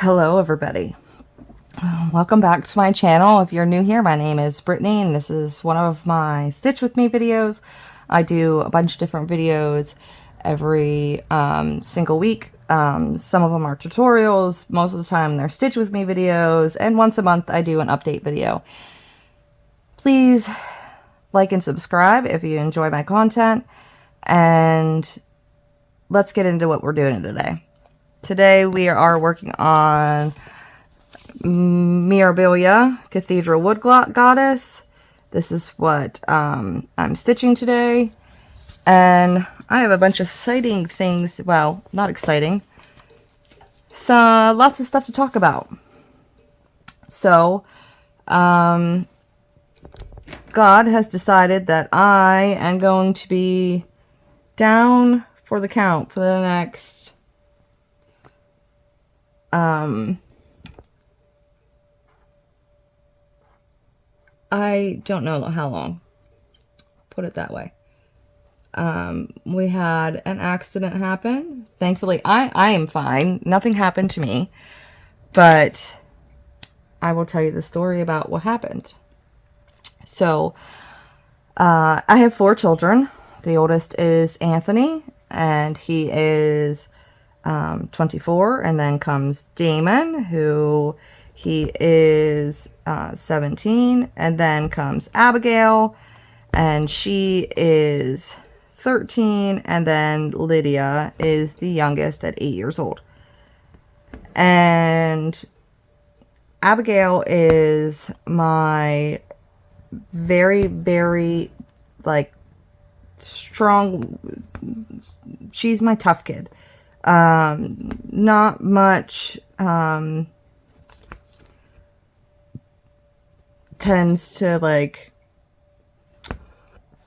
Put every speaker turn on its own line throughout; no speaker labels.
Hello everybody. Welcome back to my channel. If you're new here, my name is Brittany and this is one of my Stitch With Me videos. I do a bunch of different videos every single week. Some of them are tutorials, most of the time they're Stitch With Me videos, and once a month I do an update video. Please like and subscribe if you enjoy my content, and let's get into what we're doing today. Today we are working on Mirabilia, Cathedral Wood Goddess. This is what I'm stitching today. And I have a bunch of exciting things. Well, not exciting. So, lots of stuff to talk about. So, God has decided that I am going to be down for the count for the next I don't know how long, put it that way. We had an accident happen. Thankfully, I am fine. Nothing happened to me, but I will tell you the story about what happened. So, I have 4 children. The oldest is Anthony, and he is 24, and then comes Damon, who he is 17, and then comes Abigail, and she is 13, and then Lydia is the youngest at 8 years old. And Abigail is my very, very, like, strong, she's my tough kid. Not much tends to like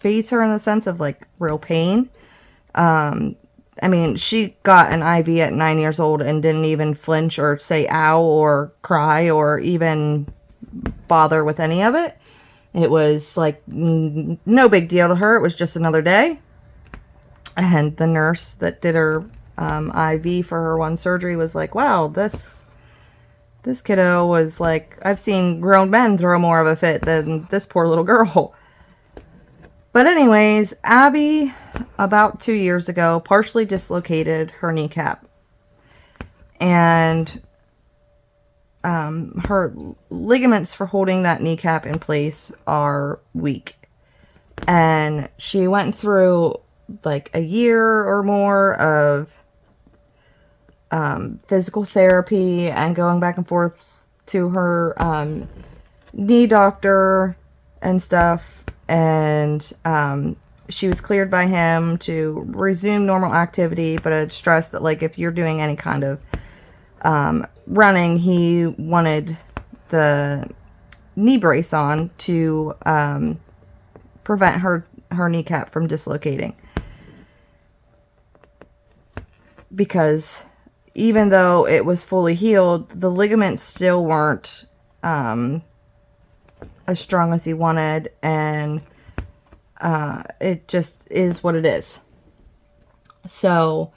face her in the sense of like real pain. I mean, she got an IV at 9 years old and didn't even flinch or say ow or cry or even bother with any of it. It was like no big deal to her. It was just another day. And the nurse that did her IV for her one surgery was like, wow, this kiddo was like, I've seen grown men throw more of a fit than this poor little girl. But anyways, Abby, about 2 years ago, partially dislocated her kneecap. And her ligaments for holding that kneecap in place are weak. And she went through like a year or more of physical therapy and going back and forth to her knee doctor and stuff, and she was cleared by him to resume normal activity, but had stressed that like if you're doing any kind of running, he wanted the knee brace on to prevent her kneecap from dislocating, because even though it was fully healed, the ligaments still weren't as strong as he wanted, and it just is what it is. So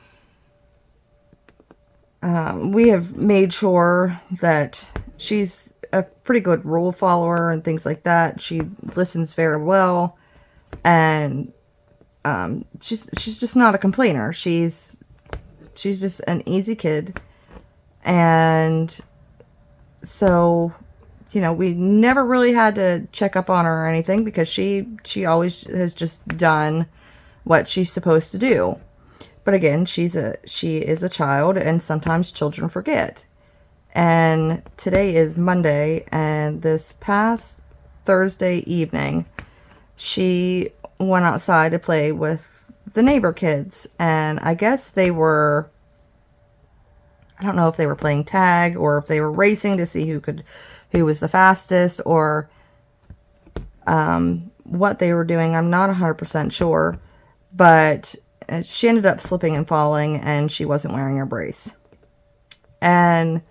we have made sure that she's a pretty good rule follower and things like that. She listens very well, and she's just not a complainer. She's just an easy kid. And so, you know, we never really had to check up on her or anything, because she always has just done what she's supposed to do. But again, she is a child, and sometimes children forget. And today is Monday, and this past Thursday evening, she went outside to play with the neighbor kids, and I guess they were, I don't know if they were playing tag or if they were racing to see who was the fastest, or what they were doing. I'm not 100% sure, but she ended up slipping and falling, and she wasn't wearing her brace. And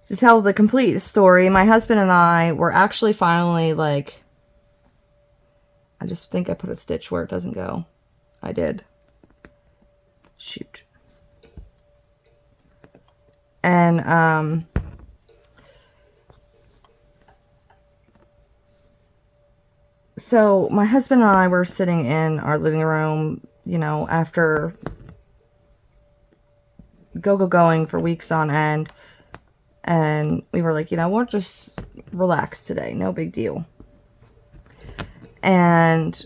to tell the complete story, my husband and I were actually finally like, I just think I put a stitch where it doesn't go. I did. Shoot. And, so my husband and I were sitting in our living room, you know, after going for weeks on end. And we were like, you know, we'll just relax today. No big deal. And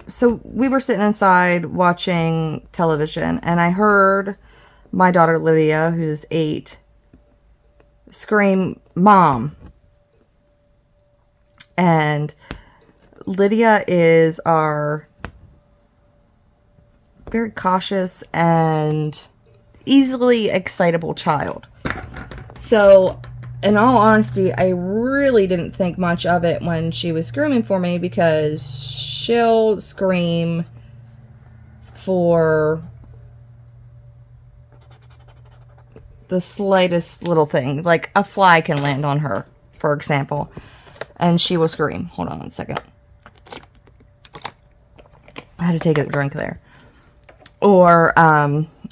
so we were sitting inside watching television, and I heard my daughter Lydia, who's 8, scream, "Mom." And Lydia is our very cautious and easily excitable child. So, in all honesty, I really didn't think much of it when she was screaming for me, because she'll scream for the slightest little thing. Like a fly can land on her, for example, and she will scream. Hold on 1 second. I had to take a drink there. Or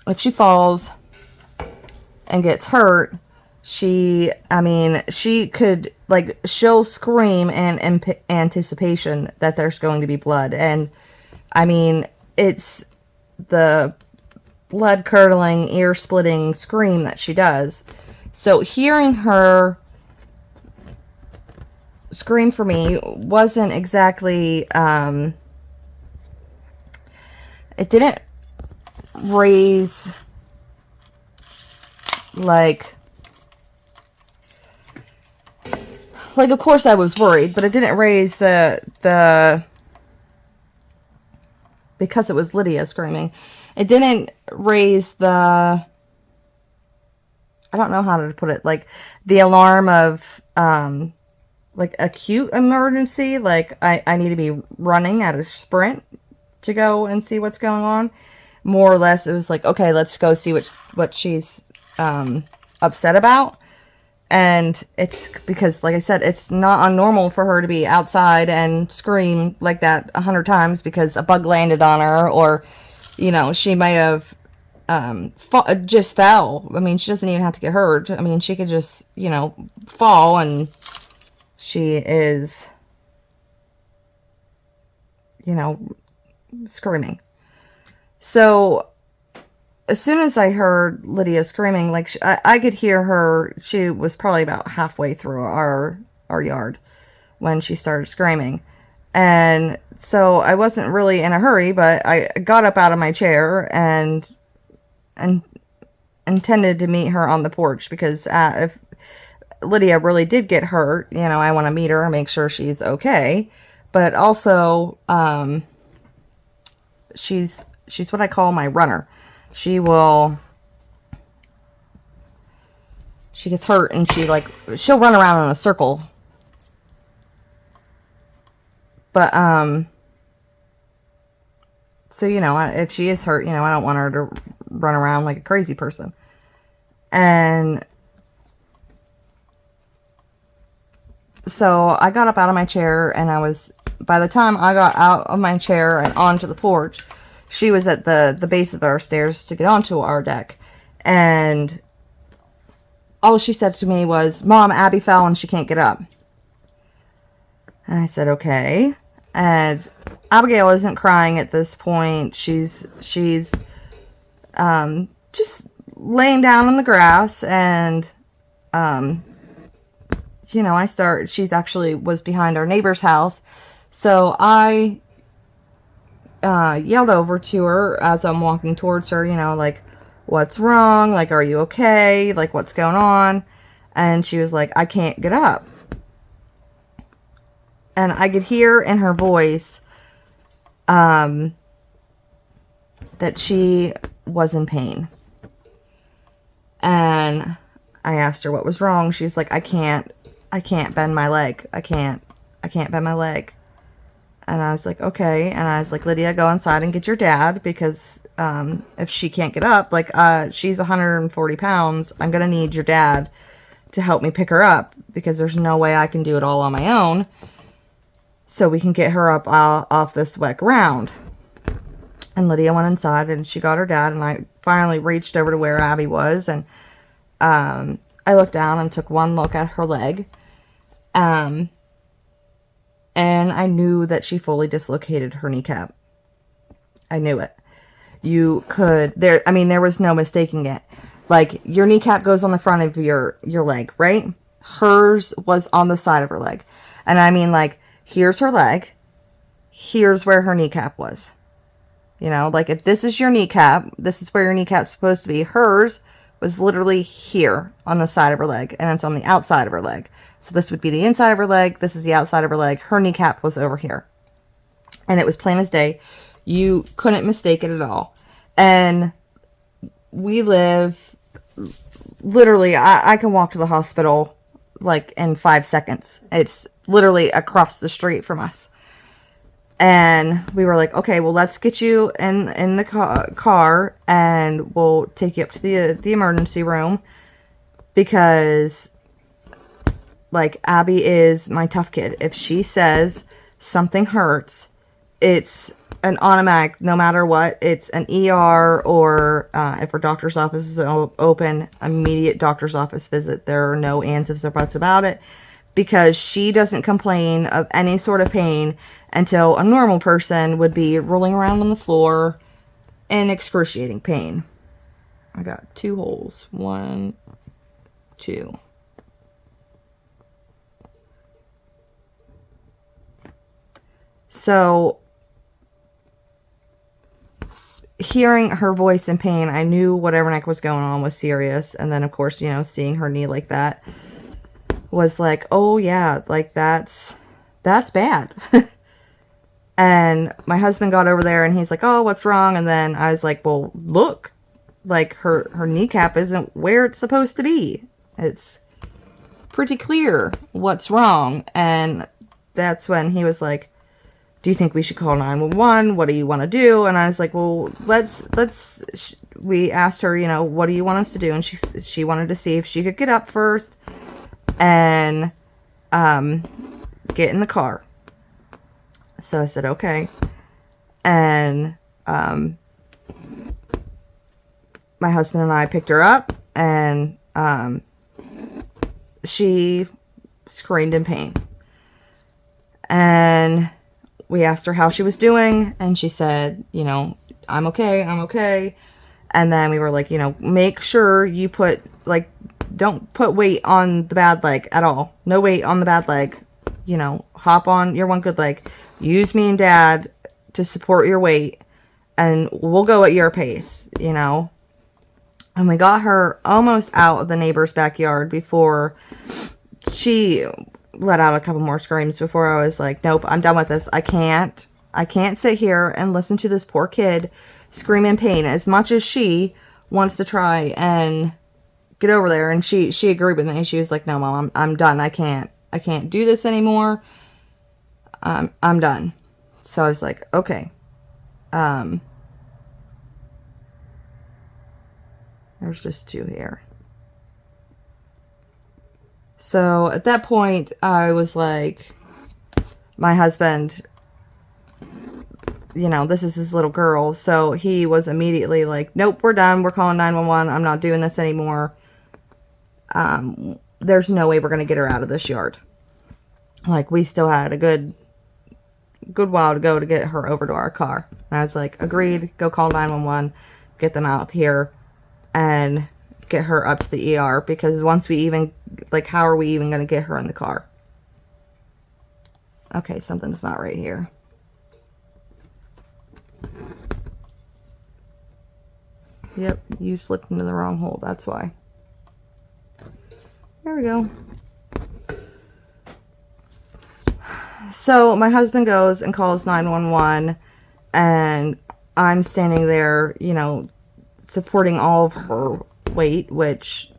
if she falls and gets hurt, she could, like, she'll scream in anticipation that there's going to be blood. And, I mean, it's the blood-curdling, ear-splitting scream that she does. So hearing her scream for me wasn't exactly, it didn't raise, like, of course I was worried, but it didn't raise the because it was Lydia screaming, it didn't raise the, I don't know how to put it, like, the alarm of, like, acute emergency, like, I need to be running at a sprint to go and see what's going on. More or less, it was like, okay, let's go see what she's upset about. And it's because, like I said, it's not unnormal for her to be outside and scream like that 100 times because a bug landed on her, or, you know, she may have just fell. I mean, she doesn't even have to get hurt. I mean, she could just, you know, fall, and she is, you know, screaming. So as soon as I heard Lydia screaming, like, I could hear her. She was probably about halfway through our yard when she started screaming. And so I wasn't really in a hurry, but I got up out of my chair and intended to meet her on the porch, because if Lydia really did get hurt, you know, I want to meet her and make sure she's okay. But also, she's what I call my runner. She gets hurt and she'll run around in a circle. But, so, you know, if she is hurt, you know, I don't want her to run around like a crazy person. And so I got up out of my chair, and by the time I got out of my chair and onto the porch, she was at the base of our stairs to get onto our deck. And all she said to me was, "Mom, Abby fell and she can't get up." And I said, okay. And Abigail isn't crying at this point. She's just laying down on the grass, and, you know, she's actually was behind our neighbor's house. So I yelled over to her as I'm walking towards her, you know, like, "What's wrong? Like, are you okay? Like, what's going on?" And she was like, "I can't get up." And I could hear in her voice that she was in pain. And I asked her what was wrong. She was like, I can't bend my leg. I can't bend my leg. And I was like, okay. And I was like, "Lydia, go inside and get your dad, because if she can't get up, like, she's 140 pounds. I'm going to need your dad to help me pick her up, because there's no way I can do it all on my own. So we can get her up off this wet ground." And Lydia went inside, and she got her dad, and I finally reached over to where Abby was, and I looked down and took one look at her leg. And I knew that she fully dislocated her kneecap. I knew it. You could, there was no mistaking it. Like, your kneecap goes on the front of your leg, right? Hers was on the side of her leg. And I mean, like, here's her leg. Here's where her kneecap was. You know, like, if this is your kneecap, this is where your kneecap's supposed to be. Hers was literally here on the side of her leg, and it's on the outside of her leg. So this would be the inside of her leg. This is the outside of her leg. Her kneecap was over here. And it was plain as day. You couldn't mistake it at all. And we live, literally, I can walk to the hospital, like, in 5 seconds. It's literally across the street from us. And we were like, okay, well, let's get you in the car, and we'll take you up to the emergency room, because, like, Abby is my tough kid. If she says something hurts, it's an automatic, no matter what. It's an ER, or if her doctor's office is open, immediate doctor's office visit. There are no ands, ifs, or buts about it, because she doesn't complain of any sort of pain until a normal person would be rolling around on the floor in excruciating pain. I got 2 holes. 1, 2. So, hearing her voice in pain, I knew whatever neck was going on was serious. And then, of course, you know, seeing her knee like that was like, oh yeah, like, that's bad. And my husband got over there, and he's like, oh, what's wrong? And then I was like, well, look, like, her kneecap isn't where it's supposed to be. It's pretty clear what's wrong. And that's when he was like, do you think we should call 911? What do you want to do? And I was like, well, we asked her, you know, what do you want us to do? And she wanted to see if she could get up first and get in the car. So I said, okay. And my husband and I picked her up, and she screamed in pain. And we asked her how she was doing, and she said, you know, I'm okay, I'm okay. And then we were like, you know, make sure you don't put weight on the bad leg at all. No weight on the bad leg. You know, hop on your one good leg. Use me and Dad to support your weight, and we'll go at your pace, you know. And we got her almost out of the neighbor's backyard before she let out a couple more screams, before I was like, nope, I'm done with this. I can't sit here and listen to this poor kid scream in pain. As much as she wants to try and get over there, and she agreed with me. She was like, no, Mom, I'm done. I can't do this anymore. I'm done. So I was like, okay. There's just 2 here. So at that point, I was like, my husband, you know, this is his little girl. So he was immediately like, nope, we're done. We're calling 911. I'm not doing this anymore. There's no way we're going to get her out of this yard. Like, we still had a good while to go to get her over to our car. And I was like, agreed, go call 911, get them out here, and get her up to the ER. Because once we even, like, how are we even going to get her in the car? Okay, something's not right here. Yep, you slipped into the wrong hole, that's why. There we go. So my husband goes and calls 911, and I'm standing there, you know, supporting all of her weight, which,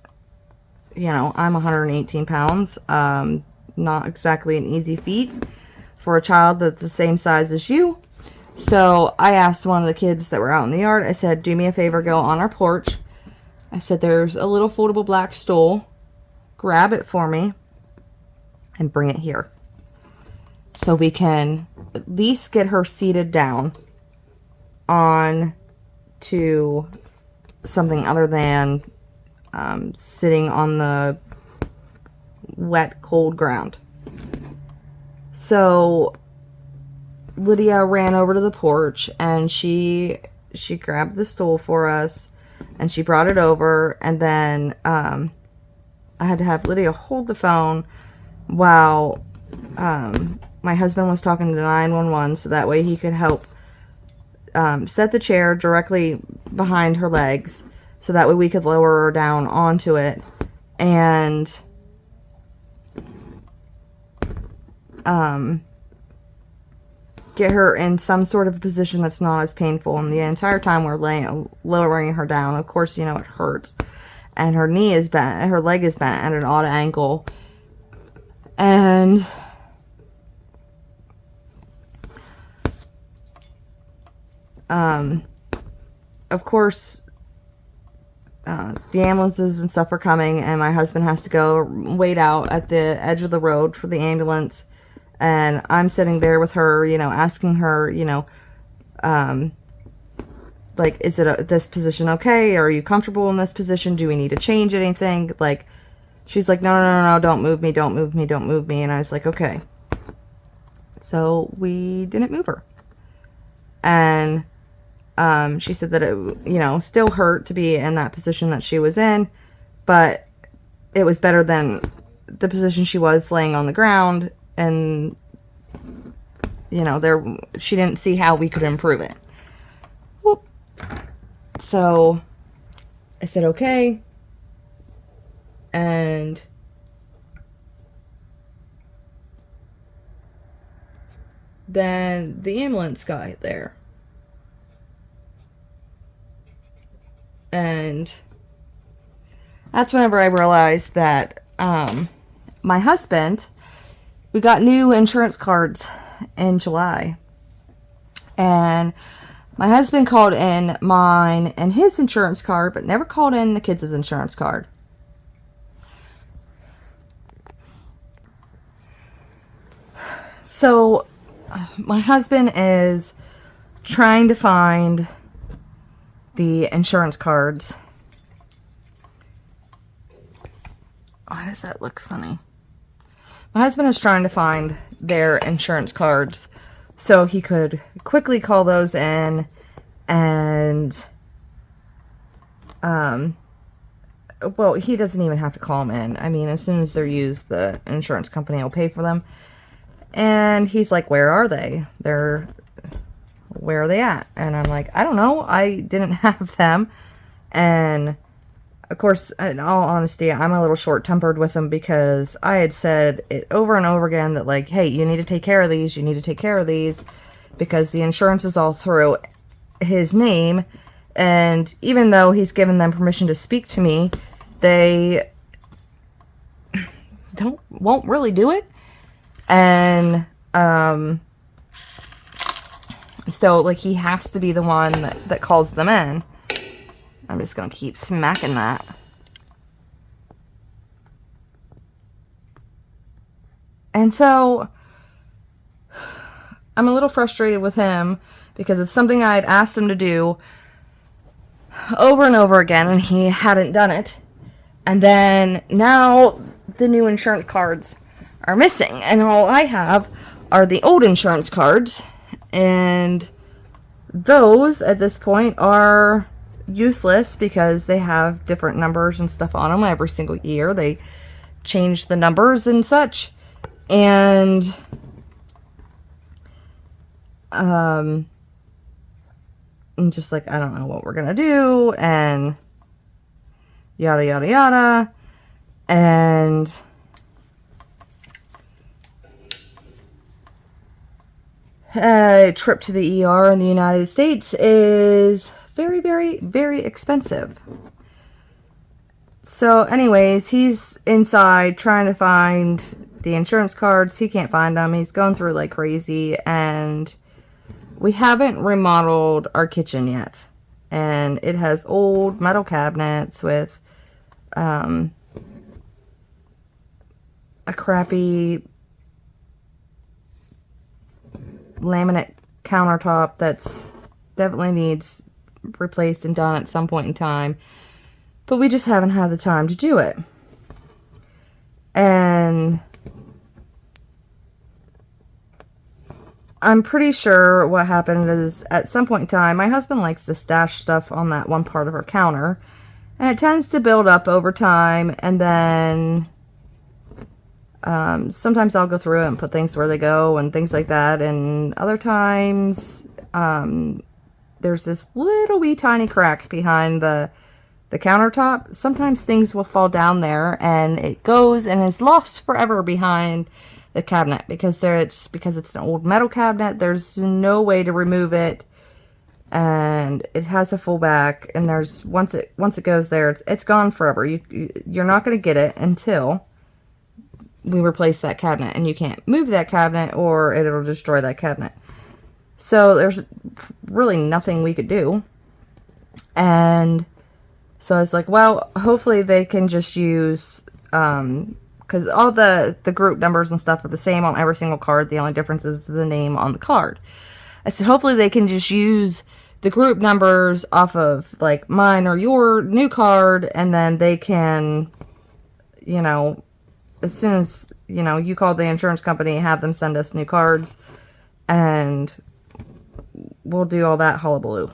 you know, I'm 118 pounds. Not exactly an easy feat for a child that's the same size as you. So I asked one of the kids that were out in the yard, I said, do me a favor, go on our porch. I said, there's a little foldable black stool. Grab it for me and bring it here, so we can at least get her seated down on to something other than sitting on the wet, cold ground. So Lydia ran over to the porch, and she grabbed the stool for us, and she brought it over, and then I had to have Lydia hold the phone while my husband was talking to 911, so that way he could help set the chair directly behind her legs, so that way we could lower her down onto it and get her in some sort of position that's not as painful. And the entire time we're lowering her down, of course, you know, it hurts. And her knee is bent, her leg is bent at an odd angle. And of course, the ambulances and stuff are coming, and my husband has to go wait out at the edge of the road for the ambulance. And I'm sitting there with her, you know, asking her, you know, like, is this position okay? Are you comfortable in this position? Do we need to change anything? Like, she's like, no, don't move me, don't move me, don't move me. And I was like, okay. So we didn't move her. And she said that it, you know, still hurt to be in that position that she was in, but it was better than the position she was laying on the ground. And, you know, she didn't see how we could improve it. Whoop. So I said, okay. And then the ambulance got there. And that's whenever I realized that my husband, we got new insurance cards in July. And my husband called in mine and his insurance card, but never called in the kids' insurance card. So my husband is trying to find the insurance cards. Why does that look funny? My husband is trying to find their insurance cards so he could quickly call those in and, well, he doesn't even have to call them in. I mean, as soon as they're used, the insurance company will pay for them. And he's like, where are they? Where are they at? And I'm like, I don't know. I didn't have them. And of course, in all honesty, I'm a little short-tempered with him because I had said it over and over again that, like, hey, you need to take care of these. You need to take care of these because the insurance is all through his name. And even though he's given them permission to speak to me, they won't really do it. And so, like, he has to be the one that calls them in. I'm just going to keep smacking that. And so, I'm a little frustrated with him because it's something I had asked him to do over and over again, and he hadn't done it. And then, now, the new insurance cards are missing, and all I have are the old insurance cards, and those, at this point, are useless because they have different numbers and stuff on them every single year. They change the numbers and such, and I'm just like, I don't know what we're gonna do, and yada yada yada. And a trip to the ER in the United States is very, very, very expensive. So anyways, he's inside trying to find the insurance cards. He can't find them. He's going through like crazy, and we haven't remodeled our kitchen yet. And it has old metal cabinets with a crappy laminate countertop that's definitely needs replaced and done at some point in time. but we just haven't had the time to do it. And I'm pretty sure what happened is at some point in time, my husband likes to stash stuff on that one part of our counter, and it tends to build up over time, and then sometimes I'll go through it and put things where they go and things like that, and other times there's this little wee tiny crack behind the countertop. Sometimes things will fall down there and it goes and is lost forever behind the cabinet because it's an old metal cabinet. There's no way to remove it, and it has a full back, and there's once it goes there, it's gone forever. You're not going to get it until we replace that cabinet, and you can't move that cabinet or it'll destroy that cabinet. So there's really nothing we could do. And so I was like, well, hopefully they can just use, because all the group numbers and stuff are the same on every single card. The only difference is the name on the card. I said, hopefully they can just use the group numbers off of, like, mine or your new card, and then they can, you know, as soon as, you know, you call the insurance company, have them send us new cards, and we'll do all that hullabaloo.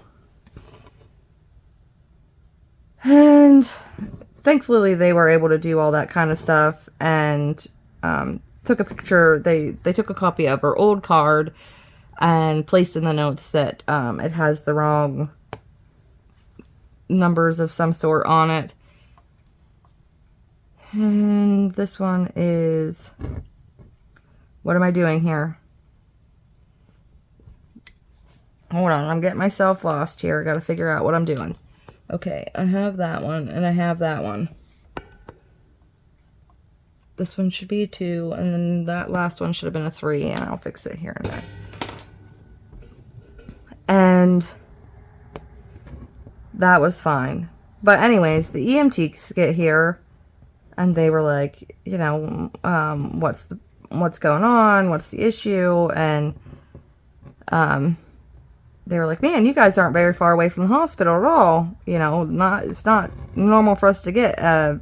And thankfully they were able to do all that kind of stuff, and took a picture. They took a copy of her old card and placed in the notes that it has the wrong numbers of some sort on it. And this one is, what am I doing here? Hold on, I'm getting myself lost here. I gotta figure out what I'm doing. Okay, I have that one, and I have that one. This one should be a 2, and then that last one should have been a 3, and I'll fix it here in a minute. And that was fine. But anyways, the EMTs get here, and they were like, you know, what's going on? What's the issue? And they were like, man, you guys aren't very far away from the hospital at all. You know, it's not normal for us to get a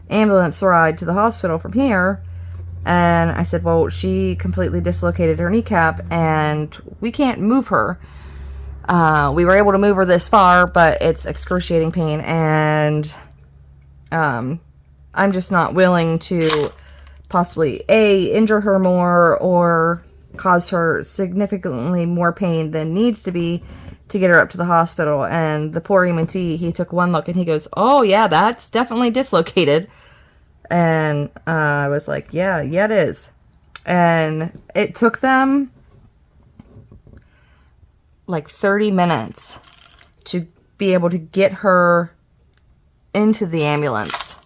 ambulance ride to the hospital from here. And I said, well, she completely dislocated her kneecap, and we can't move her. We were able to move her this far, but it's excruciating pain, and I'm just not willing to possibly injure her more or cause her significantly more pain than needs to be to get her up to the hospital. And the poor EMT, he took one look and he goes, oh yeah, that's definitely dislocated. And I was like, yeah, it is. And it took them like 30 minutes to be able to get her into the ambulance,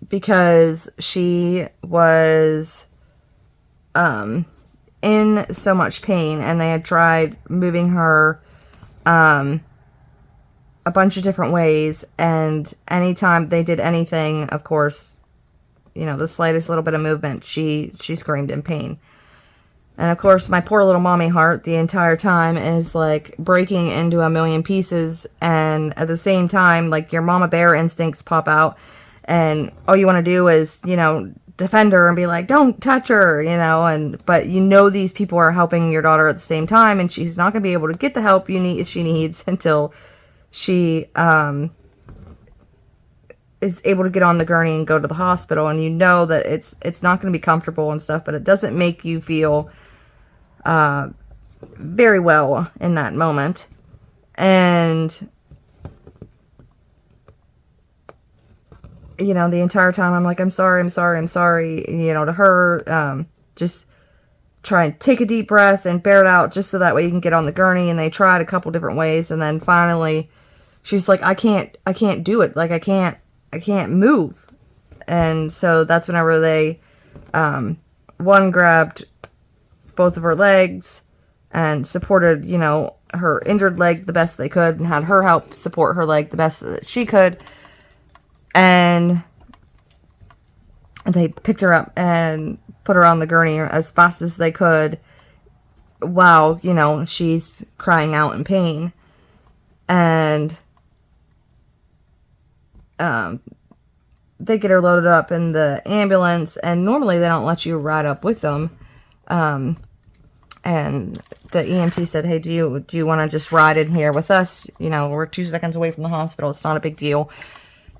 because she was in so much pain, and they had tried moving her a bunch of different ways, and anytime they did anything, of course, you know, the slightest little bit of movement, she screamed in pain. And of course, my poor little mommy heart the entire time is like breaking into a million pieces, and at the same time, like, your mama bear instincts pop out, and all you want to do is, you know, defend her and be like, don't touch her, you know, but you know these people are helping your daughter at the same time, and she's not going to be able to get the help she needs until she is able to get on the gurney and go to the hospital. And you know that it's not going to be comfortable and stuff, but it doesn't make you feel very well in that moment. And you know, the entire time I'm like, I'm sorry, you know, to her, just try and take a deep breath and bear it out just so that way you can get on the gurney. And they tried a couple different ways, and then finally she's like, I can't do it. Like, I can't move. And so that's whenever they, one grabbed both of her legs and supported, you know, her injured leg the best they could, and had her help support her leg the best that she could. And they picked her up and put her on the gurney as fast as they could while, you know, she's crying out in pain. And they get her loaded up in the ambulance, and normally they don't let you ride up with them. And the EMT said, hey, do you want to just ride in here with us? You know, we're 2 seconds away from the hospital. It's not a big deal.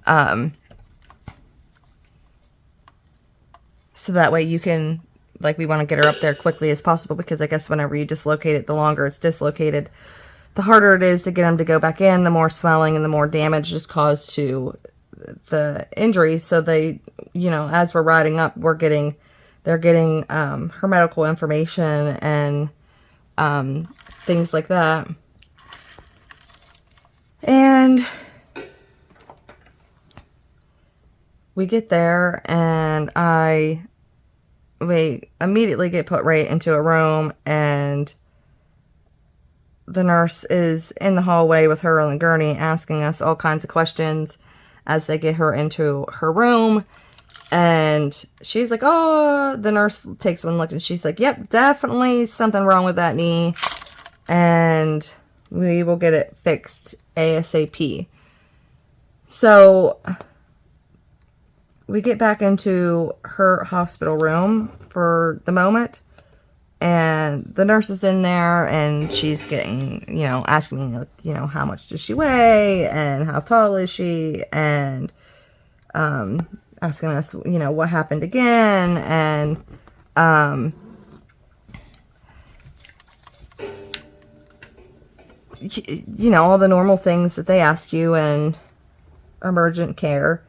So that way you can, like, we want to get her up there quickly as possible, because I guess whenever you dislocate it, the longer it's dislocated, the harder it is to get them to go back in, the more swelling and the more damage is caused to the injury. So they, you know, as we're riding up, they're getting her medical information and things like that. And we get there, and we immediately get put right into a room, and the nurse is in the hallway with her on the gurney asking us all kinds of questions as they get her into her room. And she's like, oh, the nurse takes one look and she's like, yep, definitely something wrong with that knee, and we will get it fixed ASAP. So we get back into her hospital room for the moment, and the nurse is in there, and she's getting, you know, asking me, you know, how much does she weigh and how tall is she, and asking us, you know, what happened again, and you know, all the normal things that they ask you in emergent care.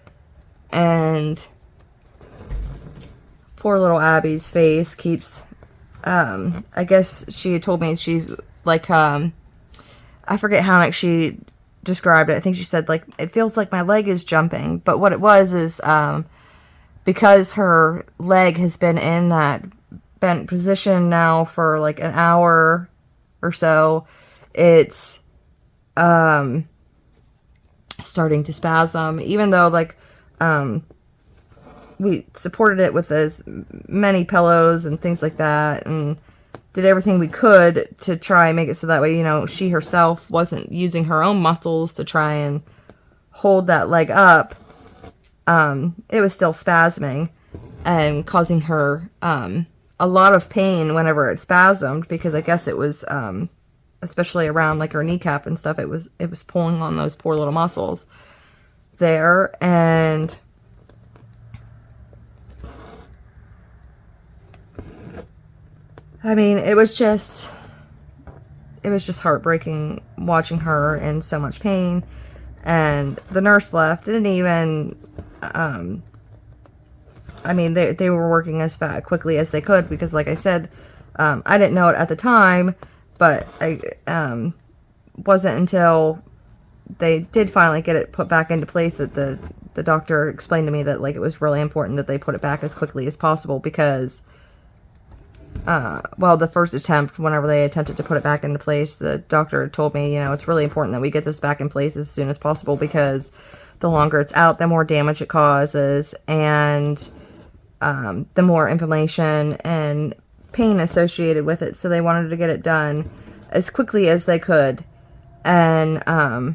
And poor little Abby's face keeps, I guess she had told me she, like, I forget how much she described it. I think she said, like, it feels like my leg is jumping. But what it was is, because her leg has been in that bent position now for like an hour or so, it's, starting to spasm, even though, like, we supported it with as many pillows and things like that, and did everything we could to try and make it so that way, you know, she herself wasn't using her own muscles to try and hold that leg up. It was still spasming and causing her a lot of pain whenever it spasmed, because I guess it was especially around like her kneecap and stuff, it was pulling on those poor little muscles there. And I mean, it was just heartbreaking watching her in so much pain. And the nurse left, didn't even, I mean, they were working as quickly as they could, because like I said, I didn't know it at the time, but I wasn't until they did finally get it put back into place that the doctor explained to me that, like, it was really important that they put it back as quickly as possible, because well, the first attempt, whenever they attempted to put it back into place, the doctor told me, you know, it's really important that we get this back in place as soon as possible, because the longer it's out, the more damage it causes, and the more inflammation and pain associated with it. So they wanted to get it done as quickly as they could. And I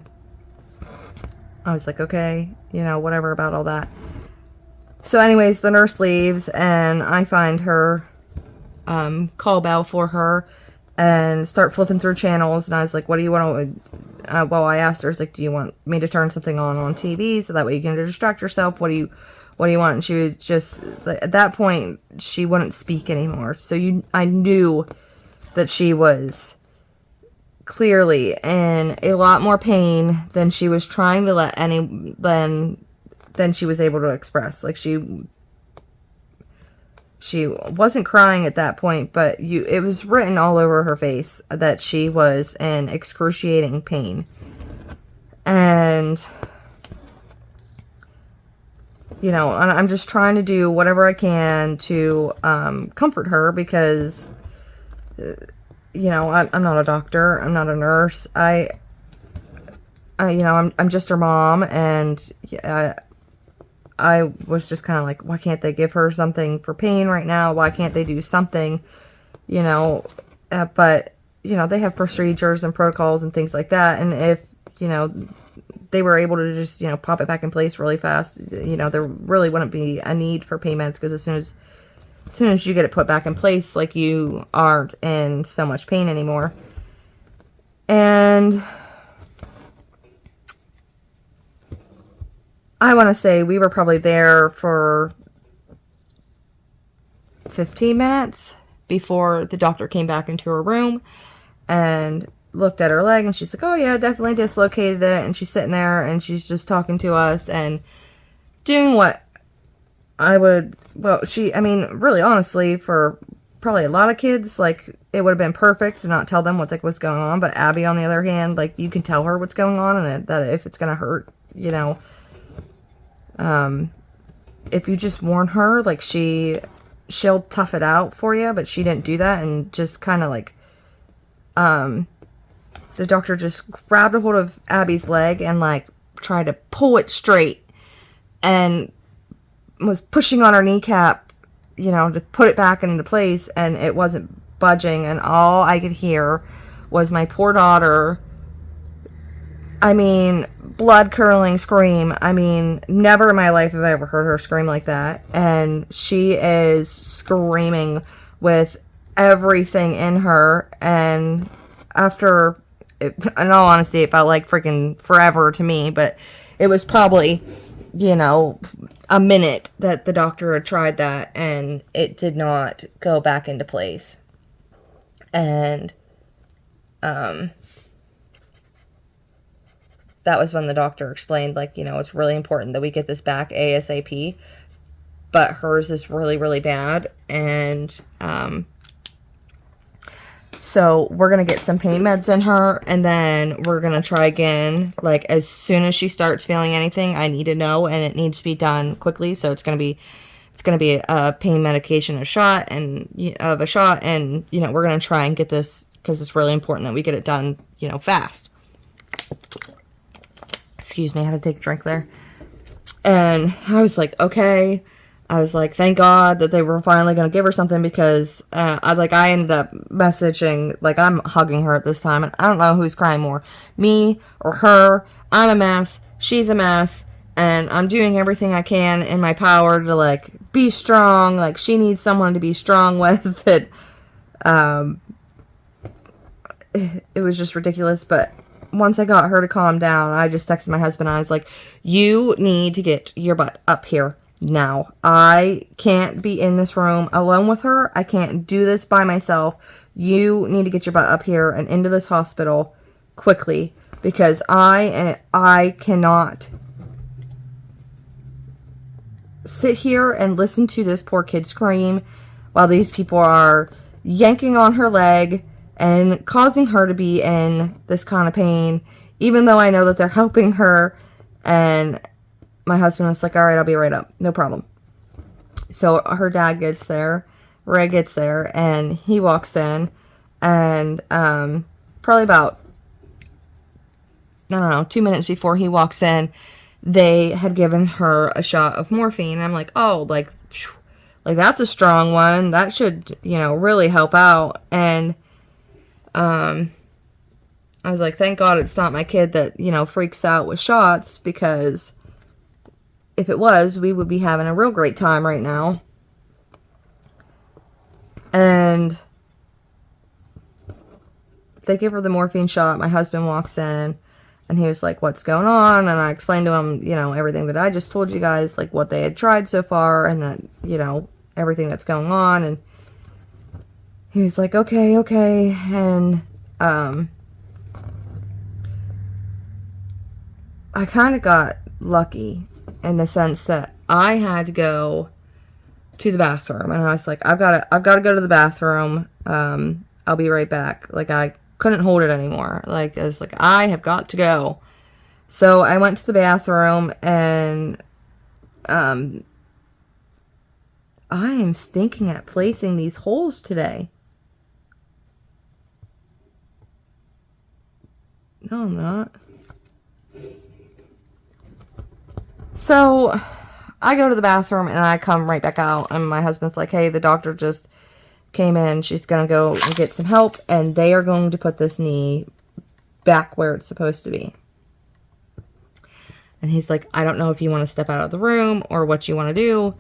was like, okay, you know, whatever about all that. So anyways, the nurse leaves, and I find her call bell for her and start flipping through channels. And I was like, what do you want to, well, I asked her, I was like, do you want me to turn something on TV so that way you can distract yourself? What do you want? And she would just, at that point, she wouldn't speak anymore. So I knew that she was clearly in a lot more pain than she was trying to let than she was able to express. Like, she wasn't crying at that point, but it was written all over her face that she was in excruciating pain. And, you know, I'm just trying to do whatever I can to comfort her, because, you know, I'm not a doctor, I'm not a nurse. I you know, I'm just her mom, and I was just kind of like, why can't they give her something for pain right now? Why can't they do something, you know? But, you know, they have procedures and protocols and things like that. And if you know, they were able to just, you know, pop it back in place really fast. You know, there really wouldn't be a need for payments, because as soon as you get it put back in place, like, you aren't in so much pain anymore. And I want to say we were probably there for 15 minutes before the doctor came back into her room and looked at her leg, and she's like, oh yeah, definitely dislocated it. And she's sitting there and she's just talking to us and doing what I would, well, I mean, really honestly, for probably a lot of kids, like, it would have been perfect to not tell them what the heck was going on. But Abby, on the other hand, like, you can tell her what's going on, and that if it's going to hurt, you know, if you just warn her, like, she'll tough it out for you. But she didn't do that, and just kind of like, the doctor just grabbed a hold of Abby's leg and, like, tried to pull it straight, and was pushing on her kneecap, you know, to put it back into place, and it wasn't budging. And all I could hear was my poor daughter, I mean, blood-curdling scream. I mean, never in my life have I ever heard her scream like that. And she is screaming with everything in her. And after, in all honesty, it felt like freaking forever to me. But it was probably, you know, a minute that the doctor had tried that, and it did not go back into place. And that was when the doctor explained, like, you know, it's really important that we get this back ASAP, but hers is really, really bad. And so we're going to get some pain meds in her, and then we're going to try again. Like, as soon as she starts feeling anything, I need to know, and it needs to be done quickly. So it's going to be a pain medication, a shot, and, you know, we're going to try and get this, because it's really important that we get it done, you know, fast. Excuse me, I had to take a drink there. And I was like, okay. I was like, thank God that they were finally going to give her something, because I ended up messaging, like, I'm hugging her at this time, and I don't know who's crying more, me or her. I'm a mess, she's a mess, and I'm doing everything I can in my power to, like, be strong. Like, she needs someone to be strong with. It was just ridiculous. But once I got her to calm down, I just texted my husband. I was like, you need to get your butt up here now. I can't be in this room alone with her. I can't do this by myself. You need to get your butt up here and into this hospital quickly, because I cannot sit here and listen to this poor kid scream while these people are yanking on her leg and causing her to be in this kind of pain, even though I know that they're helping her. And my husband was like, all right, I'll be right up. No problem. So her dad gets there, Ray gets there, and he walks in, and probably about, I don't know, 2 minutes before he walks in, they had given her a shot of morphine. And I'm like, oh, like that's a strong one. That should, you know, really help out. And I was like, thank God it's not my kid that, you know, freaks out with shots, because if it was, we would be having a real great time right now. And they give her the morphine shot. My husband walks in, and he was like, what's going on? And I explained to him, you know, everything that I just told you guys, like what they had tried so far, and that, you know, everything that's going on. And he was like, okay. And I kind of got lucky in the sense that I had to go to the bathroom, and I was like, I've got to go to the bathroom. I'll be right back. Like, I couldn't hold it anymore. Like, I was like, I have got to go. So I went to the bathroom, and I am stinking at placing these holes today. No, I'm not. So I go to the bathroom, and I come right back out, and my husband's like, hey, the doctor just came in. She's going to go and get some help, and they are going to put this knee back where it's supposed to be. And he's like, I don't know if you want to step out of the room or what you want to do.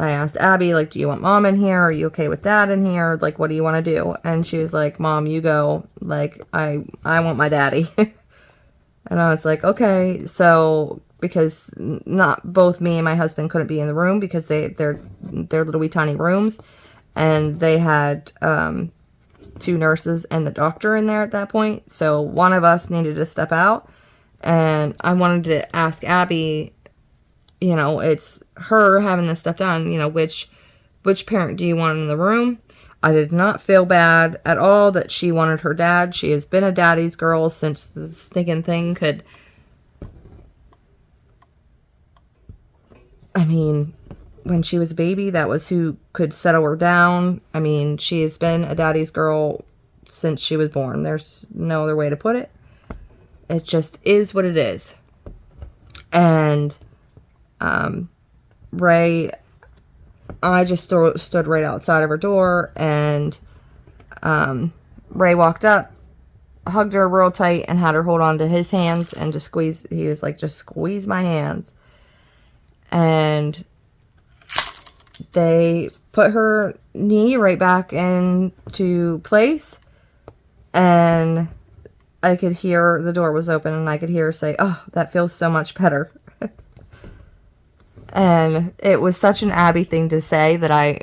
I asked Abby, like, do you want mom in here? Are you okay with dad in here? Like, what do you want to do? And she was like, Mom, you go. Like, I want my daddy. And I was like, okay. So, because not both me and my husband couldn't be in the room because they're little wee tiny rooms. And they had 2 nurses and the doctor in there at that point. So one of us needed to step out. And I wanted to ask Abby, you know, it's her having this stuff done, you know, which parent do you want in the room? I did not feel bad at all that she wanted her dad. She has been a daddy's girl since the stinking thing could... I mean, when she was a baby, that was who could settle her down. I mean, she has been a daddy's girl since she was born. There's no other way to put it. It just is what it is. And Ray, I just stood right outside of her door, and Ray walked up, hugged her real tight, and had her hold on to his hands and just squeeze. He was like, just squeeze my hands. And they put her knee right back into place, and I could hear the door was open, and I could hear her say, "Oh, that feels so much better." And it was such an Abby thing to say that I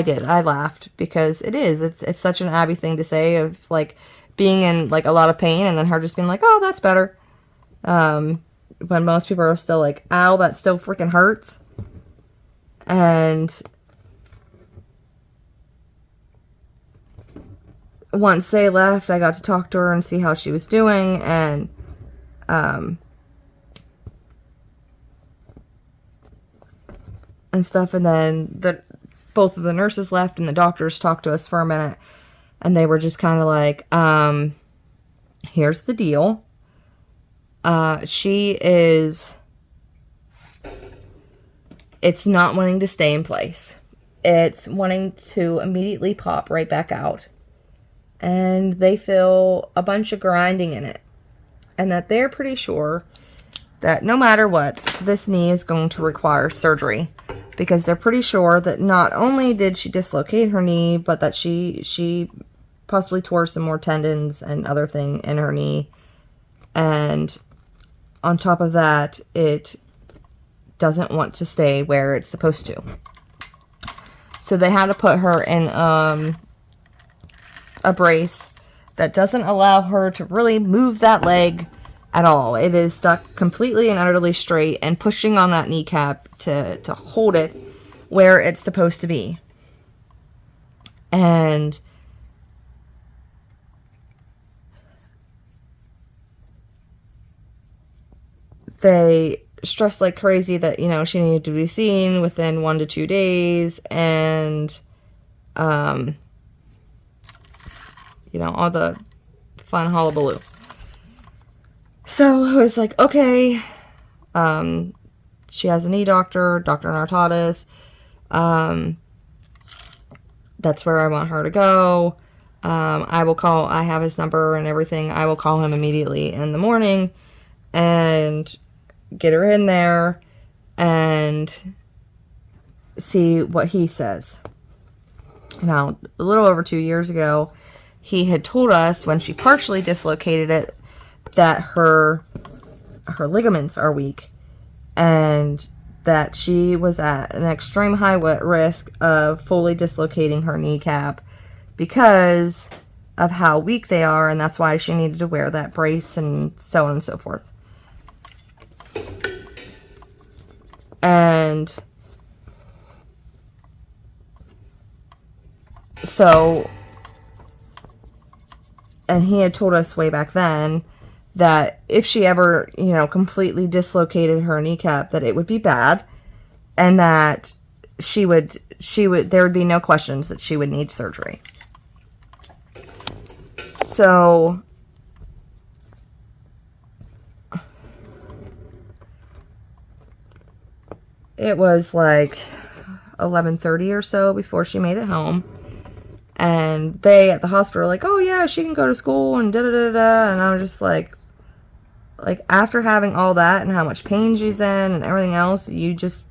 did. I laughed because it's such an Abby thing to say, of like being in like a lot of pain and then her just being like, "Oh, that's better." When most people are still like, "Ow, that still freaking hurts." And once they left, I got to talk to her and see how she was doing, and stuff. And then both of the nurses left, and the doctors talked to us for a minute, and they were just kind of like, here's the deal. It's not wanting to stay in place. It's wanting to immediately pop right back out. And they feel a bunch of grinding in it. And that they're pretty sure that no matter what, this knee is going to require surgery. Because they're pretty sure that not only did she dislocate her knee, but that she possibly tore some more tendons and other thing in her knee. And on top of that, it doesn't want to stay where it's supposed to. So they had to put her in a brace that doesn't allow her to really move that leg at all. It is stuck completely and utterly straight and pushing on that kneecap to hold it where it's supposed to be. And they stressed like crazy that, you know, she needed to be seen within 1 to 2 days, and you know, all the fun hullabaloo. So I was like, okay, she has a knee doctor, Dr. Nartatis. That's where I want her to go. I have his number and everything. I will call him immediately in the morning and get her in there and see what he says. Now, a little over 2 years ago, he had told us when she partially dislocated it that her ligaments are weak, and that she was at an extreme high risk of fully dislocating her kneecap because of how weak they are, and that's why she needed to wear that brace and so on and so forth. And so, and he had told us way back then that if she ever, you know, completely dislocated her kneecap, that it would be bad, and that there would be no questions that she would need surgery. So it was like 11:30 or so before she made it home. And they at the hospital were like, "Oh yeah, she can go to school," and da da da da. And I was just like, like, after having all that and how much pain she's in and everything else, you just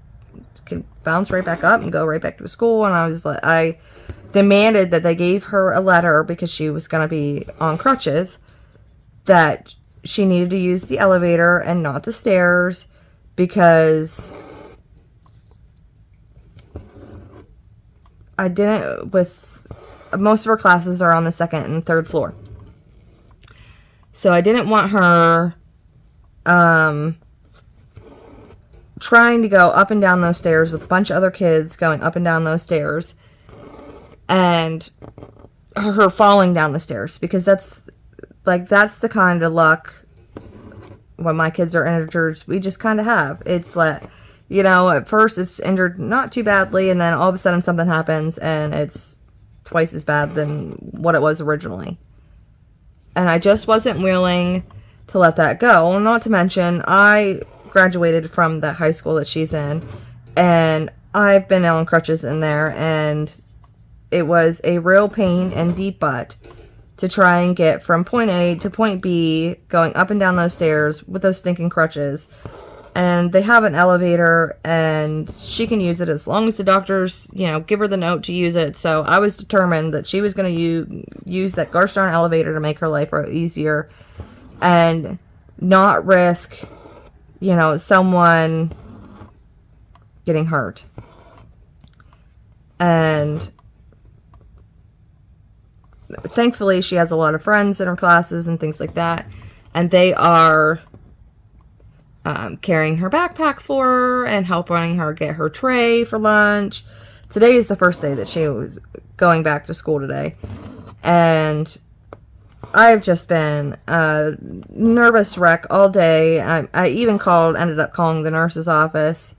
can bounce right back up and go right back to school. And I demanded that they gave her a letter, because she was going to be on crutches, that she needed to use the elevator and not the stairs, because I didn't, with most of her classes are on the second and third floor. So I didn't want her trying to go up and down those stairs with a bunch of other kids going up and down those stairs, and her falling down the stairs, because that's the kind of luck when my kids are injured we just kind of have. It's like, at first it's injured not too badly, and then all of a sudden something happens and it's twice as bad than what it was originally. And I just wasn't willing to let that go. Not to mention, I graduated from the high school that she's in, and I've been on crutches in there, and it was a real pain and deep butt to try and get from point A to point B, going up and down those stairs with those stinking crutches. And they have an elevator, and she can use it as long as the doctors, give her the note to use it. So I was determined that she was going to use that gosh darn elevator to make her life easier, and not risk, someone getting hurt. And thankfully, she has a lot of friends in her classes and things like that, and they are carrying her backpack for her and helping her get her tray for lunch. Today is the first day that she was going back to school today, and I've just been a nervous wreck all day. I even ended up calling the nurse's office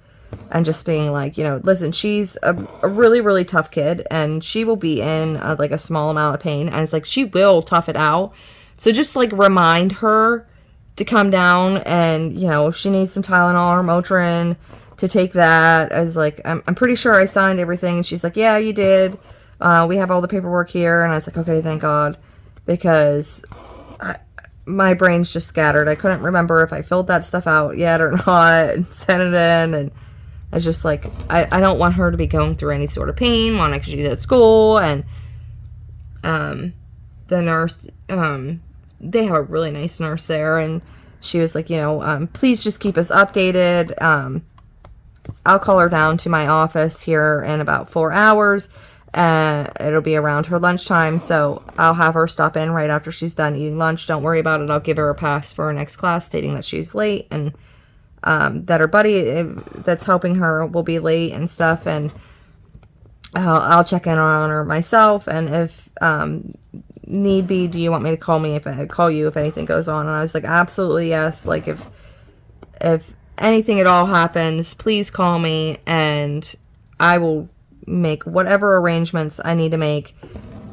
and just being like, listen, she's a really, really tough kid, and she will be in a small amount of pain, and it's like, she will tough it out. So just remind her to come down, and if she needs some Tylenol or Motrin, to take that. I was like, I'm pretty sure I signed everything. And she's like, yeah, you did. We have all the paperwork here. And I was like, okay, thank God, because my brain's just scattered. I couldn't remember if I filled that stuff out yet or not and sent it in. And I was just like, I don't want her to be going through any sort of pain while she's at school. And the nurse, they have a really nice nurse there, and she was like, please just keep us updated. I'll call her down to my office here in about 4 hours. It'll be around her lunchtime, so I'll have her stop in right after she's done eating lunch. Don't worry about it. I'll give her a pass for her next class, stating that she's late, and that her buddy that's helping her will be late and stuff, and I'll check in on her myself, and if need be, do you want me to call you if anything goes on? And I was like, absolutely yes. If anything at all happens, please call me, and I will make whatever arrangements I need to make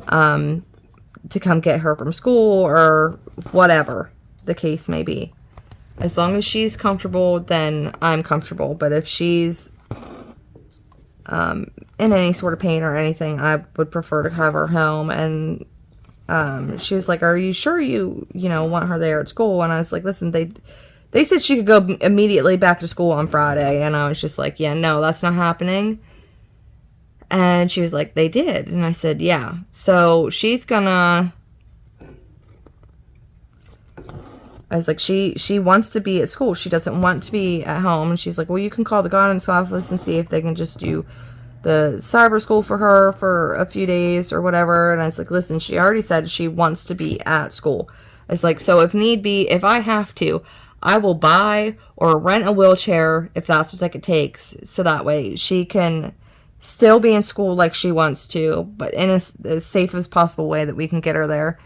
to come get her from school, or whatever the case may be. As long as she's comfortable, then I'm comfortable. But if she's in any sort of pain or anything, I would prefer to have her home. And she was like, are you sure you want her there at school? And I was like, listen, they said she could go immediately back to school on Friday. And I was just like, yeah, no, that's not happening. And she was like, they did. And I said, yeah. So she's gonna, I was like, she wants to be at school. She doesn't want to be at home. And she's like, well, you can call the guidance office and see if they can just do the cyber school for her for a few days or whatever. And I was like, listen, she already said she wants to be at school. I was like, so if need be, if I have to, I will buy or rent a wheelchair if that's what it takes. So that way she can still be in school like she wants to, but in as safe as possible way that we can get her there.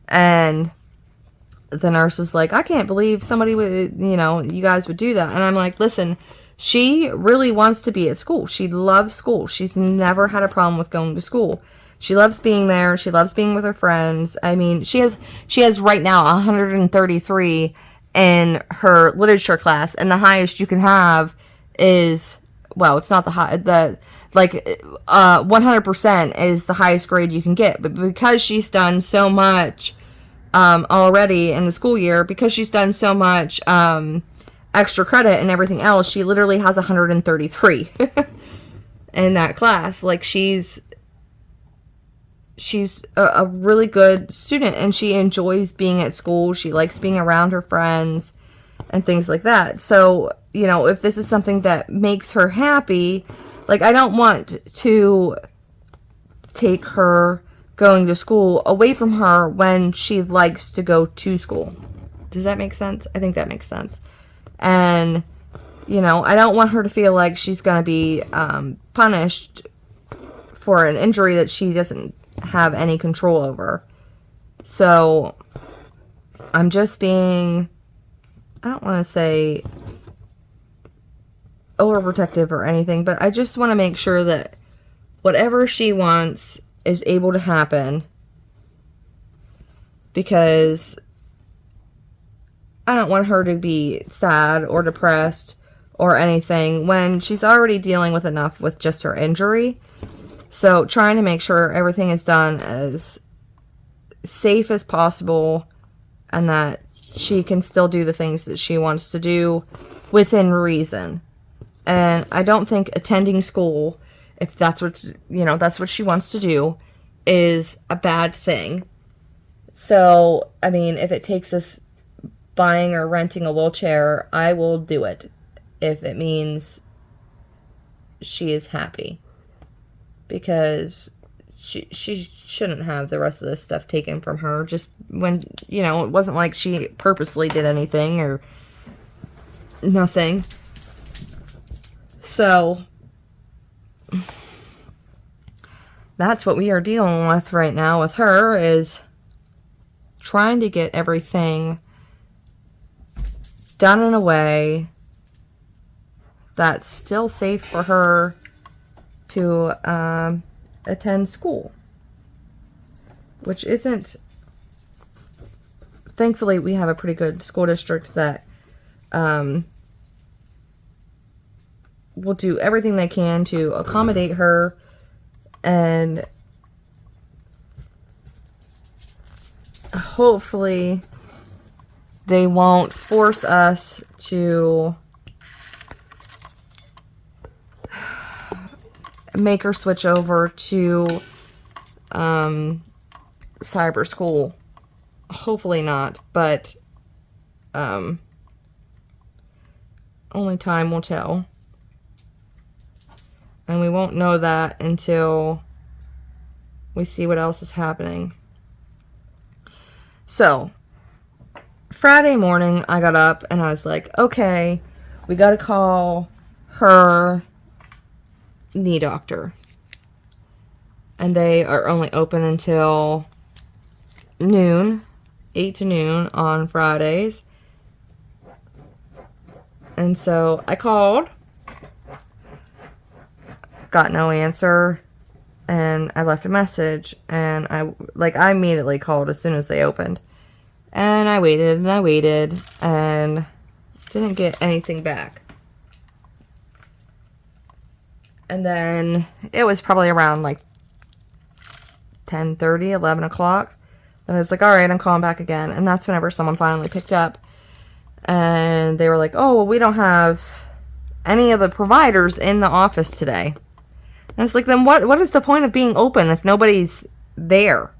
And the nurse was like, I can't believe somebody would, you guys would do that. And I'm like, listen, she really wants to be at school. She loves school. She's never had a problem with going to school. She loves being there. She loves being with her friends. I mean, she has right now 133 in her literature class, and the highest you can have is, well, it's not the high, 100% is the highest grade you can get. But because she's done so much already in the school year because she's done so much extra credit and everything else. She literally has 133 in that class. Like, she's a really good student, and she enjoys being at school. She likes being around her friends and things like that. So, you know, if this is something that makes her happy, like, I don't want to take her going to school away from her when she likes to go to school. Does that make sense? I think that makes sense. And, you know, I don't want her to feel like she's going to be punished for an injury that she doesn't have any control over. So I'm just being, I don't want to say overprotective or anything, but I just want to make sure that whatever she wants is able to happen, because I don't want her to be sad or depressed or anything when she's already dealing with enough with just her injury. So trying to make sure everything is done as safe as possible and that she can still do the things that she wants to do within reason. And I don't think attending school, if that's what, you know, that's what she wants to do, is a bad thing. So, I mean, if it takes us buying or renting a wheelchair, I will do it if it means she is happy. Because she shouldn't have the rest of this stuff taken from her just when, you know, it wasn't like she purposely did anything or nothing. So that's what we are dealing with right now with her, is trying to get everything done in a way that's still safe for her to attend school. Which isn't... Thankfully, we have a pretty good school district that will do everything they can to accommodate her, and hopefully they won't force us to make her switch over to cyber school. Hopefully not, but only time will tell. And we won't know that until we see what else is happening. So, Friday morning, I got up and I was like, okay, we got to call her knee doctor. And they are only open until noon, 8 to noon on Fridays. And so I called. Got no answer, and I left a message, and I immediately called as soon as they opened, and I waited and didn't get anything back. And then it was probably around like 10:30, 11 o'clock, and I was like, all right, I'm calling back again. And that's whenever someone finally picked up, and they were like, oh, well, we don't have any of the providers in the office today. And I was like, then what is the point of being open if nobody's there?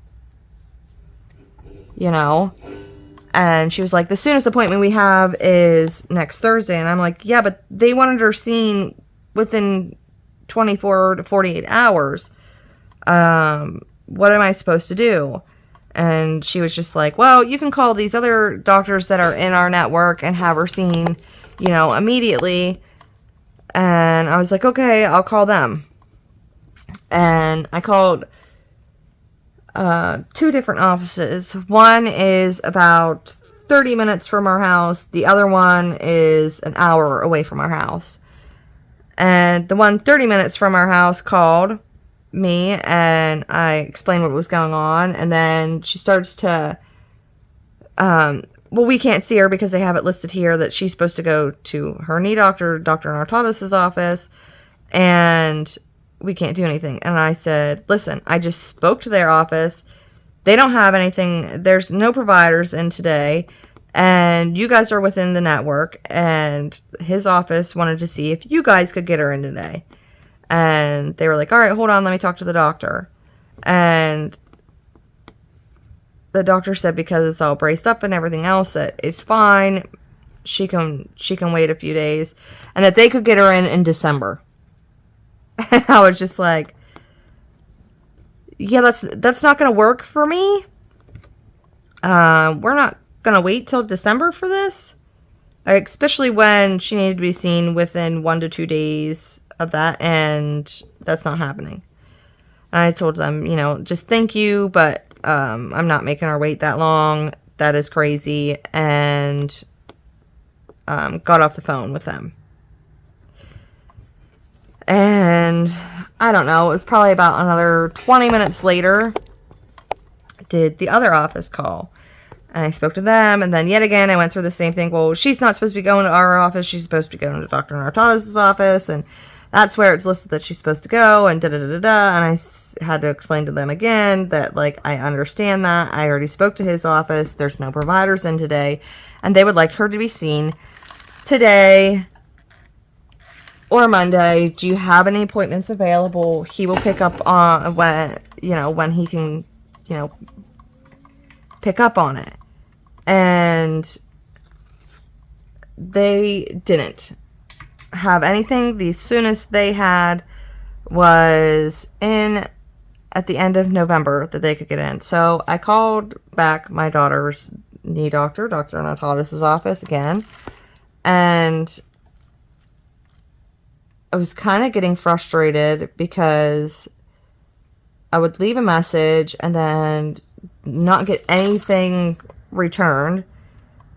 You know? And she was like, the soonest appointment we have is next Thursday. And I'm like, yeah, but they wanted her seen within 24 to 48 hours. What am I supposed to do? And she was just like, well, you can call these other doctors that are in our network and have her seen, you know, immediately. And I was like, okay, I'll call them. And I called 2 different offices. One is about 30 minutes from our house. The other one is an hour away from our house. And the one 30 minutes from our house called me, and I explained what was going on. And then she starts to, well, we can't see her because they have it listed here that she's supposed to go to her knee doctor, Dr. Nartatis' office, and we can't do anything. And I said, listen, I just spoke to their office. They don't have anything. There's no providers in today. And you guys are within the network. And his office wanted to see if you guys could get her in today. And they were like, all right, hold on. Let me talk to the doctor. And the doctor said because it's all braced up and everything else that it's fine. She can wait a few days. And that they could get her in December. And I was just like, yeah, that's not going to work for me. We're not going to wait till December for this. Especially when she needed to be seen within 1 to 2 days of that. And that's not happening. And I told them, just thank you, but I'm not making her wait that long. That is crazy. And got off the phone with them. And I don't know, it was probably about another 20 minutes later, did the other office call. And I spoke to them, and then yet again, I went through the same thing. Well, she's not supposed to be going to our office. She's supposed to be going to Dr. Nartatis' office, and that's where it's listed that she's supposed to go, and da-da-da-da-da. And I had to explain to them again that, I understand that. I already spoke to his office. There's no providers in today, and they would like her to be seen today or Monday. Do you have any appointments available? He will pick up on when he can, pick up on it. And they didn't have anything. The soonest they had was at the end of November that they could get in. So I called back my daughter's knee doctor, Dr. Nartatis' office again, and I was kind of getting frustrated because I would leave a message and then not get anything returned.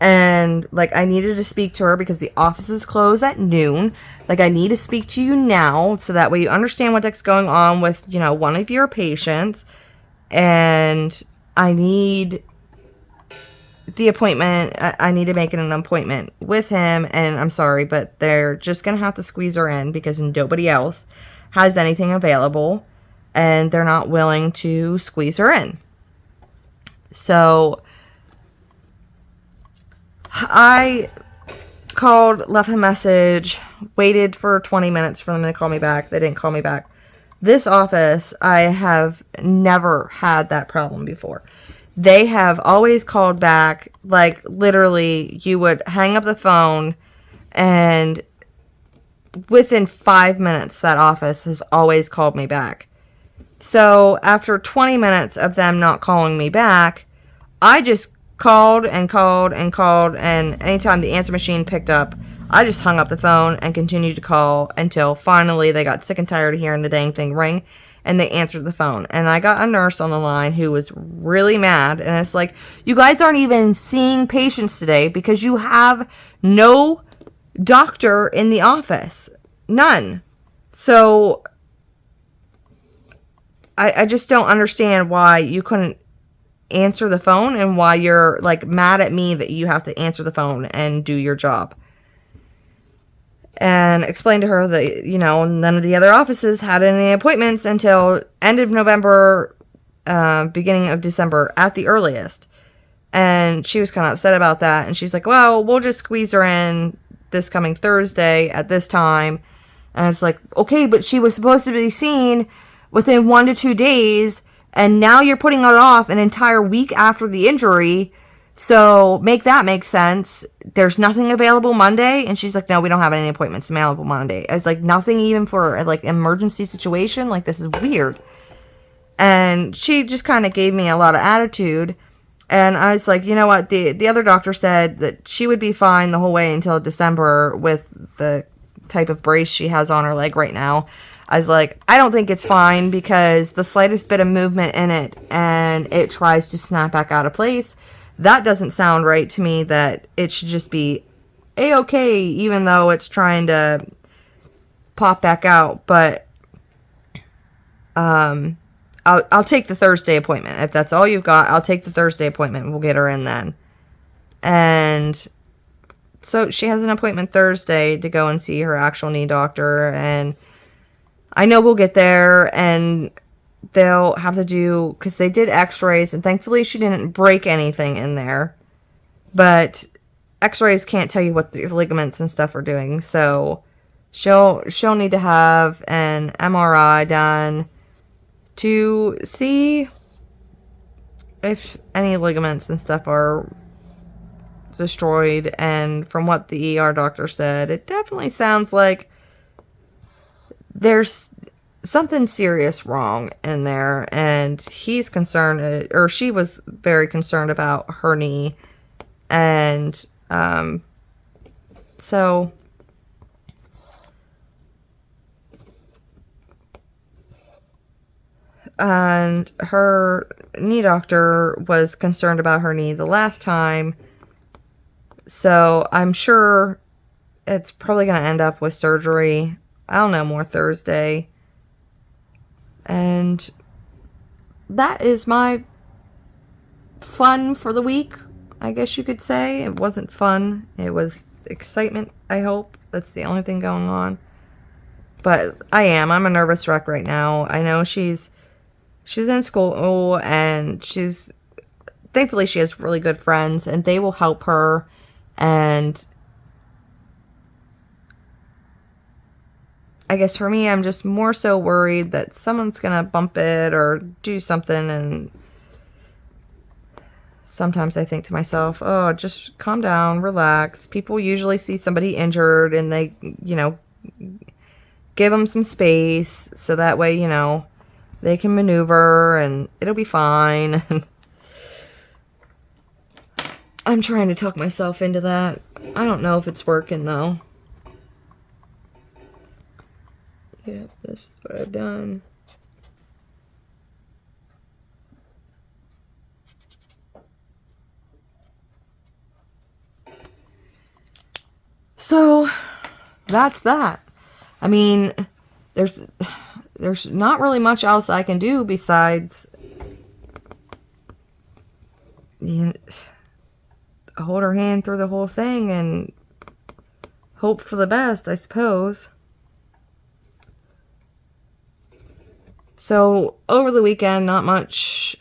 And, I needed to speak to her because the offices close at noon. I need to speak to you now so that way you understand what's going on with, one of your patients. And I need the appointment. I need to make an appointment with him, and I'm sorry, but they're just gonna have to squeeze her in because nobody else has anything available, and they're not willing to squeeze her in. So I called, left a message, waited for 20 minutes for them to call me back. They didn't call me back. This office, I have never had that problem before. They have always called back, literally, you would hang up the phone, and within 5 minutes, that office has always called me back. So, after 20 minutes of them not calling me back, I just called and called and called, and anytime the answer machine picked up, I just hung up the phone and continued to call until finally they got sick and tired of hearing the dang thing ring. And they answered the phone. And I got a nurse on the line who was really mad. And it's like, you guys aren't even seeing patients today because you have no doctor in the office. None. So, I just don't understand why you couldn't answer the phone and why you're, mad at me that you have to answer the phone and do your job. And explained to her that, none of the other offices had any appointments until end of November, beginning of December at the earliest. And she was kind of upset about that. And she's like, well, we'll just squeeze her in this coming Thursday at this time. And it's like, okay, but she was supposed to be seen within 1 to 2 days. And now you're putting it off an entire week after the injury. So make that make sense. There's nothing available Monday. And she's like, no, we don't have any appointments available Monday. It's nothing even for emergency situation. This is weird. And she just kind of gave me a lot of attitude. And I was like, you know what? The other doctor said that she would be fine the whole way until December with the type of brace she has on her leg right now. I was like, I don't think it's fine because the slightest bit of movement in it and it tries to snap back out of place. That doesn't sound right to me, that it should just be A-okay, even though it's trying to pop back out. But I'll take the Thursday appointment. If that's all you've got, I'll take the Thursday appointment. We'll get her in then. And so she has an appointment Thursday to go and see her actual knee doctor. And I know we'll get there, and they'll have to do, because they did x-rays, and thankfully she didn't break anything in there, but x-rays can't tell you what the ligaments and stuff are doing, so she'll need to have an MRI done to see if any ligaments and stuff are destroyed. And from what the ER doctor said, it definitely sounds like there's something serious wrong in there, and he's concerned, or she was very concerned about her knee. And so and her knee doctor was concerned about her knee the last time, so I'm sure it's probably going to end up with surgery. I'll know more Thursday. And that is my fun for the week, I guess you could say. It wasn't fun. It was excitement, I hope. That's the only thing going on. But I'm a nervous wreck right now. I know she's in school, and thankfully she has really good friends, and they will help her. And I guess for me, I'm just more so worried that someone's gonna bump it or do something. And sometimes I think to myself, oh, just calm down, relax. People usually see somebody injured and they, give them some space so that way, they can maneuver and it'll be fine. I'm trying to talk myself into that. I don't know if it's working though. Yeah, this is what I've done. So, that's that. I mean, there's not really much else I can do besides hold her hand through the whole thing and hope for the best, I suppose. So, over the weekend, not much.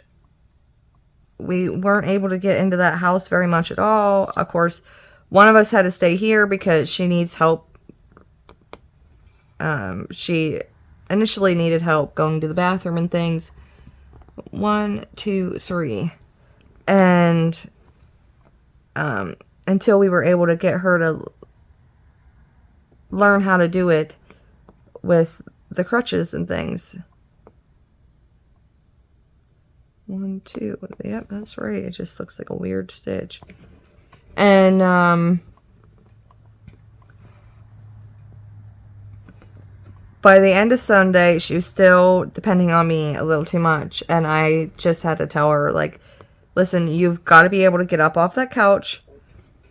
We weren't able to get into that house very much at all. Of course, one of us had to stay here because she needs help. She initially needed help going to the bathroom and things. 1, 2, 3. And until we were able to get her to learn how to do it with the crutches and things. 1, 2. Yep, that's right. It just looks like a weird stitch. And by the end of Sunday, she was still depending on me a little too much. And I just had to tell her, like, listen, you've got to be able to get up off that couch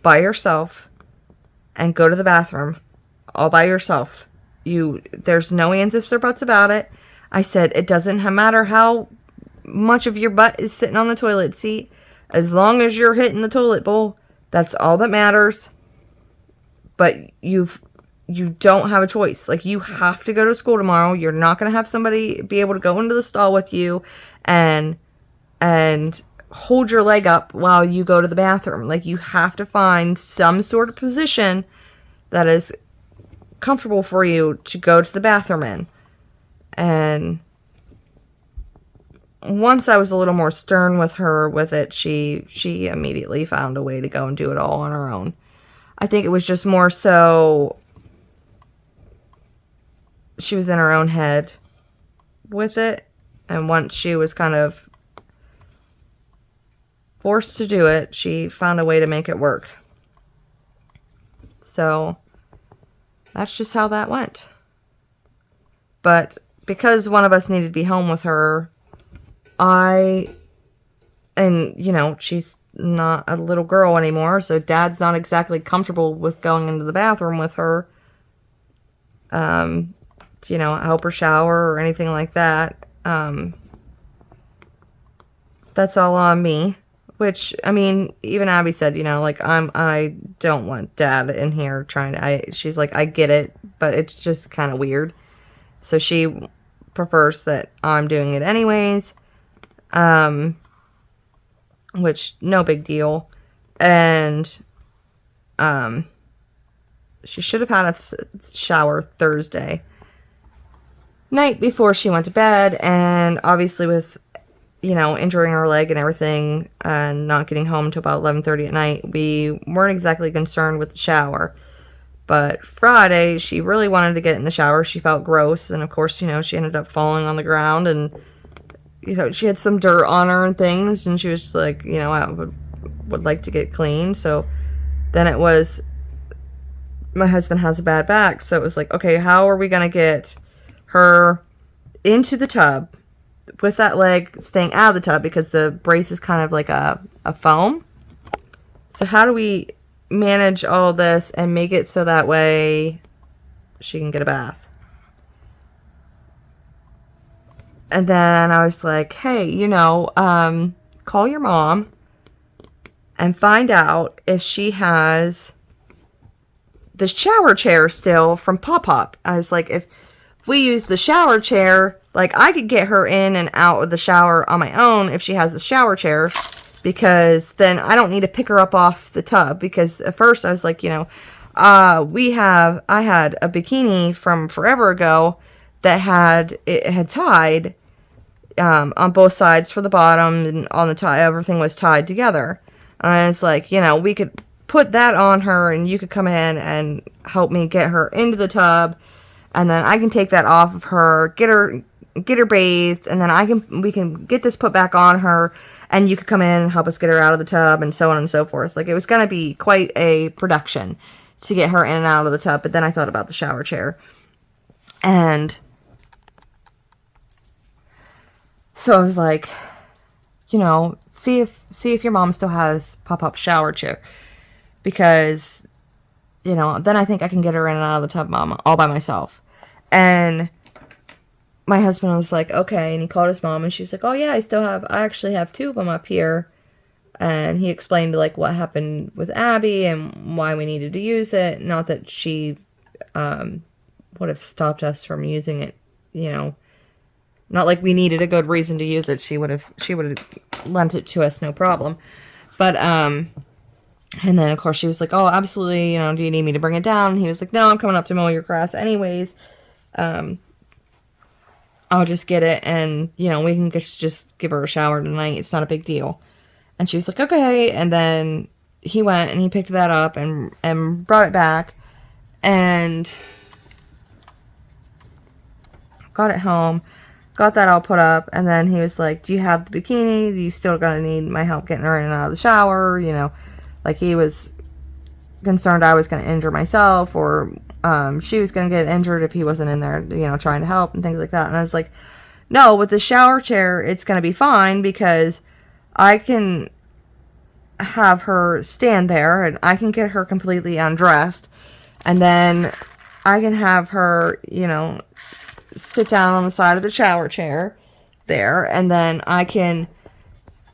by yourself and go to the bathroom all by yourself. There's no ands, ifs, or buts about it. I said, it doesn't matter how much of your butt is sitting on the toilet seat. As long as you're hitting the toilet bowl, that's all that matters. But you don't have a choice. Like, you have to go to school tomorrow. You're not going to have somebody be able to go into the stall with you and hold your leg up while you go to the bathroom. Like, you have to find some sort of position that is comfortable for you to go to the bathroom in. And once I was a little more stern with her with it, she immediately found a way to go and do it all on her own. I think it was just more so she was in her own head with it. And once she was kind of forced to do it, she found a way to make it work. So that's just how that went. But because one of us needed to be home with her, she's not a little girl anymore, so Dad's not exactly comfortable with going into the bathroom with her. Help her shower or anything like that. That's all on me. Which, I mean, even Abby said, I don't want Dad in here she's like, I get it, but it's just kind of weird. So she prefers that I'm doing it anyways. Which, no big deal. And, she should have had a shower Thursday night before she went to bed. And obviously with, injuring her leg and everything and not getting home until about 11:30 at night, we weren't exactly concerned with the shower. But Friday, she really wanted to get in the shower. She felt gross. And of course, she ended up falling on the ground and, she had some dirt on her and things. And she was just like, I would like to get clean. So then it was, my husband has a bad back. So it was like, okay, how are we going to get her into the tub with that leg staying out of the tub, because the brace is kind of like a foam. So how do we manage all this and make it so that way she can get a bath? And then I was like, hey, call your mom and find out if she has the shower chair still from Pop. I was like, if we use the shower chair, like, I could get her in and out of the shower on my own if she has the shower chair, because then I don't need to pick her up off the tub. Because at first I was like, I had a bikini from forever ago that had tied on both sides for the bottom, and on the tie, everything was tied together. And I was like, we could put that on her and you could come in and help me get her into the tub, and then I can take that off of her, get her bathed, and then we can get this put back on her, and you could come in and help us get her out of the tub, and so on and so forth. Like, it was going to be quite a production to get her in and out of the tub. But then I thought about the shower chair, and so I was like, see if your mom still has pop-up shower chair, because then I think I can get her in and out of the tub, mom, all by myself. And my husband was like, okay, and he called his mom, and she's like, oh yeah, I actually have 2 of them up here. And he explained like what happened with Abby and why we needed to use it. Not that she would have stopped us from using it, not like we needed a good reason to use it. She would have lent it to us, no problem. But and then of course she was like, oh, absolutely, do you need me to bring it down? And he was like, no, I'm coming up to mow your grass anyways. I'll just get it, and, we can just give her a shower tonight. It's not a big deal. And she was like, okay. And then he went and he picked that up and brought it back and got it home, got that all put up. And then he was like, do you have the bikini? Do you still gonna need my help getting her in and out of the shower? Like, he was concerned I was going to injure myself, or she was going to get injured if he wasn't in there, trying to help and things like that. And I was like, no, with the shower chair, it's going to be fine, because I can have her stand there and I can get her completely undressed, and then I can have her, sit down on the side of the shower chair there, and then I can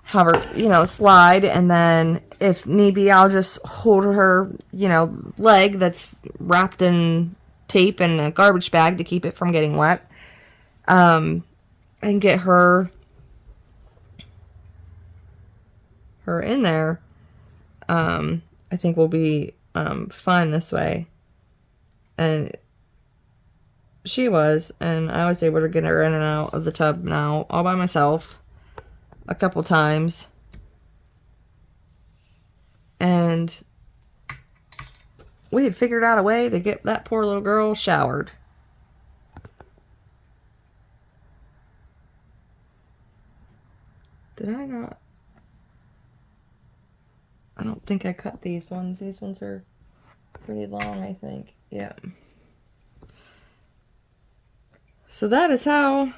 have her, slide, and then if need be, I'll just hold her, leg that's wrapped in tape and a garbage bag to keep it from getting wet, and get her in there. I think we'll be fine this way. And she was, and I was able to get her in and out of the tub now all by myself a couple times. And we had figured out a way to get that poor little girl showered. Did I not? I don't think I cut these ones. These ones are pretty long, I think. Yeah. So that is how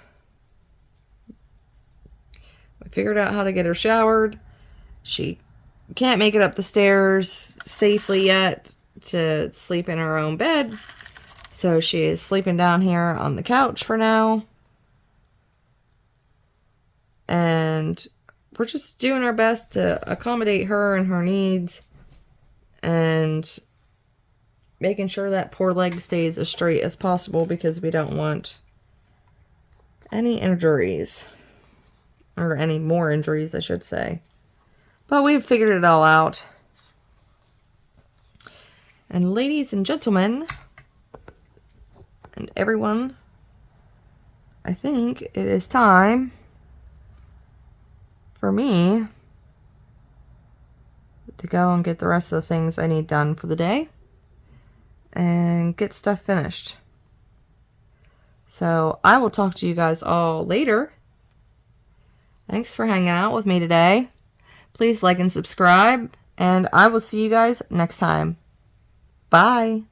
I figured out how to get her showered. She can't make it up the stairs safely yet to sleep in her own bed. So she is sleeping down here on the couch for now. And we're just doing our best to accommodate her and her needs, and making sure that poor leg stays as straight as possible, because we don't want any injuries. Or any more injuries, I should say. But we've figured it all out. And ladies and gentlemen, and everyone, I think it is time for me to go and get the rest of the things I need done for the day and get stuff finished. So I will talk to you guys all later. Thanks for hanging out with me today. Please like and subscribe, and I will see you guys next time. Bye.